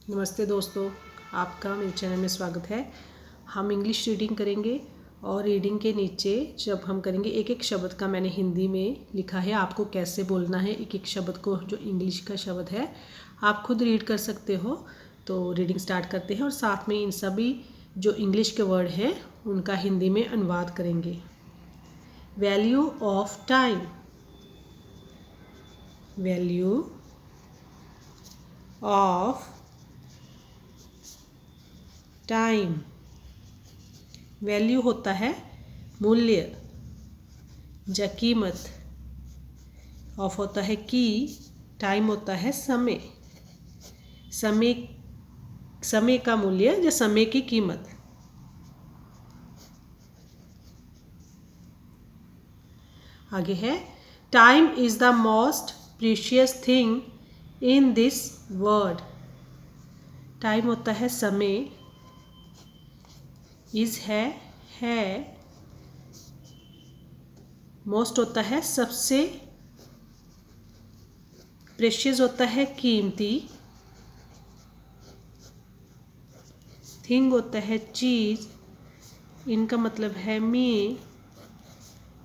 नमस्ते दोस्तों, आपका मेरे चैनल में स्वागत है। हम इंग्लिश रीडिंग करेंगे और रीडिंग के नीचे जब हम करेंगे एक एक शब्द का मैंने हिंदी में लिखा है, आपको कैसे बोलना है एक एक शब्द को। जो इंग्लिश का शब्द है आप खुद रीड कर सकते हो। तो रीडिंग स्टार्ट करते हैं और साथ में इन सभी जो इंग्लिश के वर्ड हैं उनका हिंदी में अनुवाद करेंगे। Value of time. Value of time. Value होता है मूल्य, कीमत। ऑफ होता है की, टाइम होता है समय। समय का मूल्य या समय की कीमत। आगे है time is the most precious thing in this world. Time होता है समय, इज है, मोस्ट होता है सबसे, प्रेशियस होता है कीमती, थिंग होता है चीज, इनका मतलब है में,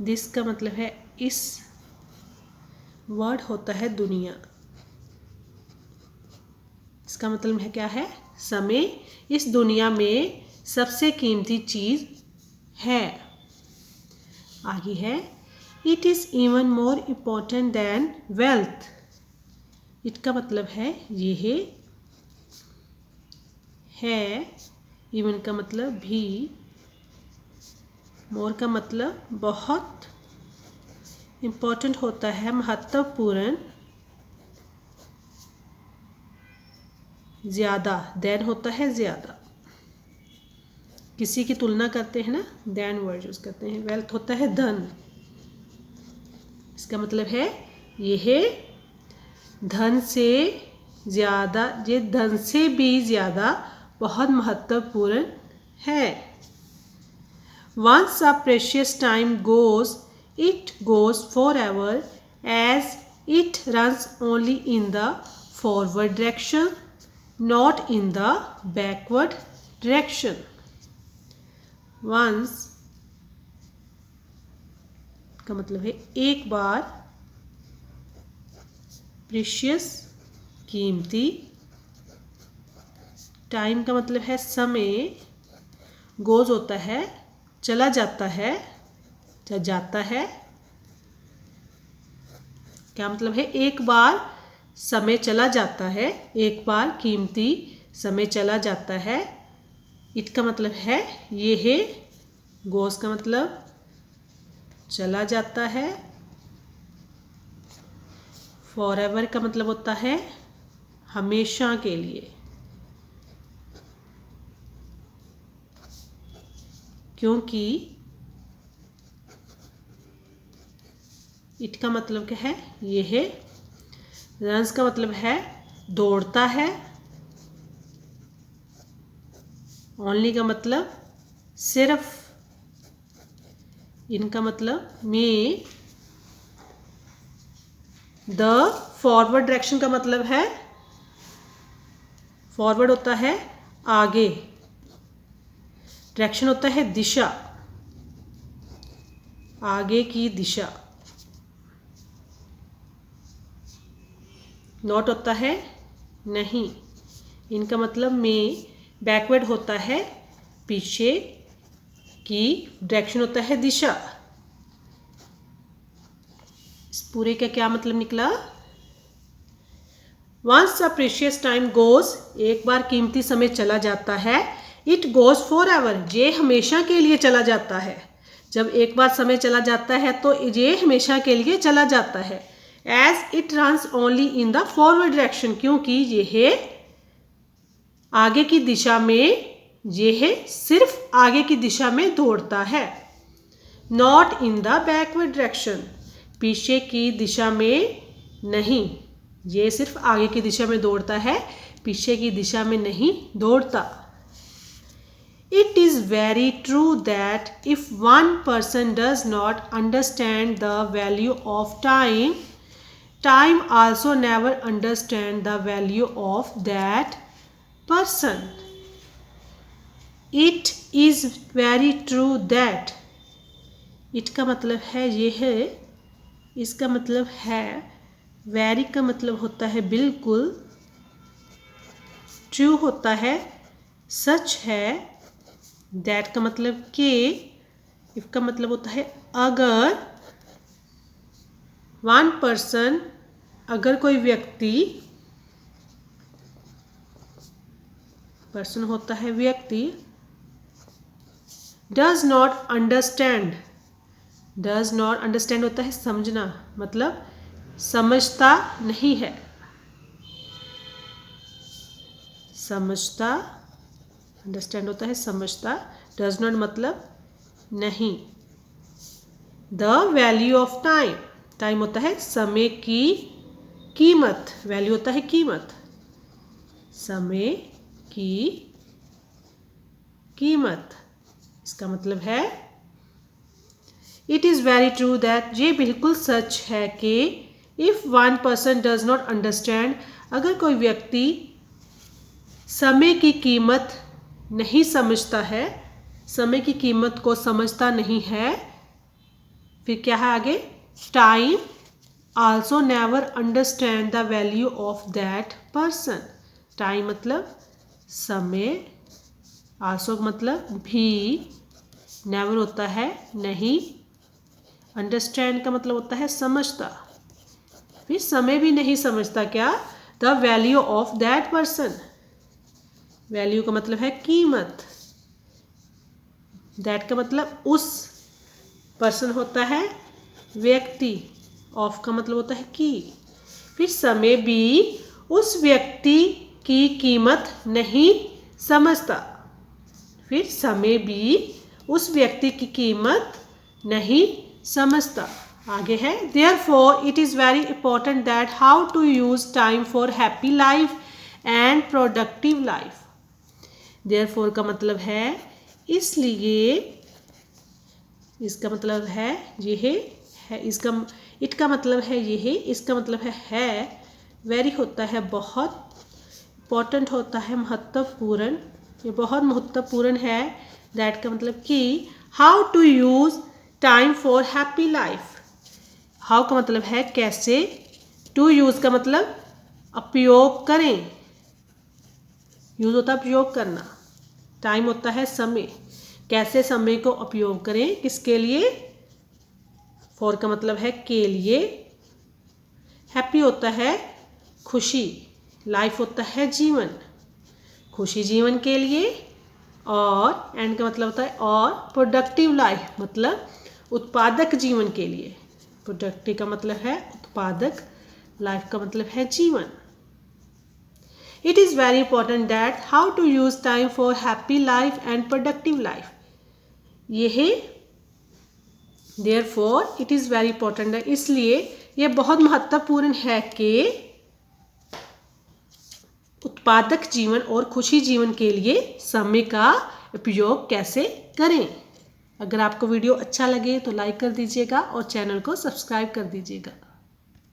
दिस का मतलब है इस, वर्ड होता है दुनिया। इसका मतलब है क्या है? समय इस दुनिया में सबसे कीमती चीज है। आगे है it is even more important then wealth. It का मतलब है यह है, इवन का मतलब भी, मोर का मतलब बहुत, इम्पोर्टेंट होता है महत्वपूर्ण, ज़्यादा, देन होता है ज़्यादा। किसी की तुलना करते हैं ना, देन वर्ड यूज करते हैं। वेल्थ होता है धन। इसका मतलब है यह धन से ज़्यादा, ये धन से भी ज़्यादा बहुत महत्वपूर्ण है। Once a precious time goes, it goes forever, as it runs only in the forward direction, not in the backward direction. Once का मतलब है एक बार, प्रीशियस कीमती, टाइम का मतलब है समय, गोज होता है चला जाता है या जाता है। क्या मतलब है? एक बार समय चला जाता है, एक बार कीमती समय चला जाता है। इट का मतलब है ये है, गोज का मतलब चला जाता है, फॉरएवर का मतलब होता है हमेशा के लिए। क्योंकि इट का मतलब क्या है? ये है। रन्स का मतलब है दौड़ता है। ओनली का मतलब सिर्फ। इनका मतलब में। द फॉरवर्ड डायरेक्शन का मतलब है, फॉरवर्ड होता है आगे, डायरेक्शन होता है दिशा, आगे की दिशा। नॉट होता है नहीं। इनका मतलब में। बैकवर्ड होता है पीछे की, डायरेक्शन होता है दिशा। इस पूरे का क्या मतलब निकला? Once a precious time goes, एक बार कीमती समय चला जाता है। It goes forever, ये हमेशा के लिए चला जाता है। जब एक बार समय चला जाता है तो ये हमेशा के लिए चला जाता है। As it runs only in the forward direction, क्योंकि ये है आगे की दिशा में, ये है सिर्फ आगे की दिशा में दौड़ता है। Not in the backward direction, पीछे की दिशा में नहीं, ये सिर्फ आगे की दिशा में दौड़ता है, पीछे की दिशा में नहीं दौड़ता। It is very true that if one person does not understand the value of time, time also never understand the value of that person. It is very true that. It का मतलब है ये है, इसका मतलब है, very का मतलब होता है बिल्कुल, true होता है सच है, that का मतलब कि, if का मतलब होता है अगर, one person अगर कोई व्यक्ति, पर्सन होता है व्यक्ति, does not understand, does not understand होता है समझना, मतलब समझता नहीं है, समझता, understand होता है समझता, does not मतलब नहीं, the value of time, time होता है समय की कीमत, वैल्यू होता है कीमत, समय की कीमत, इसका मतलब है it is very true that, ये बिल्कुल सच है कि if one person does not understand, अगर कोई व्यक्ति समय की कीमत नहीं समझता है, समय की कीमत को समझता नहीं है, फिर क्या है आगे, time also never understand the value of that person, time मतलब समय, आल्सो मतलब भी, नेवर होता है नहीं, अंडरस्टैंड का मतलब होता है समझता, फिर समय भी नहीं समझता क्या, the value of that person, value का मतलब है कीमत, दैट का मतलब उस, पर्सन होता है व्यक्ति, ऑफ का मतलब होता है की, फिर समय भी उस व्यक्ति की कीमत नहीं समझता, फिर समय भी उस व्यक्ति की कीमत नहीं समझता, आगे है therefore it is very important that how to use time for happy life and productive life, therefore का मतलब है इसलिए, इसका मतलब है यह है, इसका इट का मतलब है यह, इसका मतलब है वेरी होता है बहुत, इम्पोर्टेंट होता है महत्वपूर्ण, ये बहुत महत्वपूर्ण है, दैट का मतलब कि, how to use time for happy life, how का मतलब है कैसे, टू यूज़ का मतलब उपयोग करें, यूज़ होता है उपयोग करना, टाइम होता है समय, कैसे समय को उपयोग करें, किसके लिए, फॉर का मतलब है के लिए, हैप्पी होता है खुशी, लाइफ होता है जीवन, खुशी जीवन के लिए, और एंड का मतलब होता है और, प्रोडक्टिव लाइफ मतलब उत्पादक जीवन के लिए, प्रोडक्टिव का मतलब है उत्पादक, लाइफ का मतलब है जीवन, it is very important that how to use time for happy life and productive life, यह therefore it is very important है, इसलिए यह बहुत महत्वपूर्ण है कि उत्पादक जीवन और खुशी जीवन के लिए समय का उपयोग कैसे करें। अगर आपको वीडियो अच्छा लगे तो लाइक कर दीजिएगा और चैनल को सब्सक्राइब कर दीजिएगा।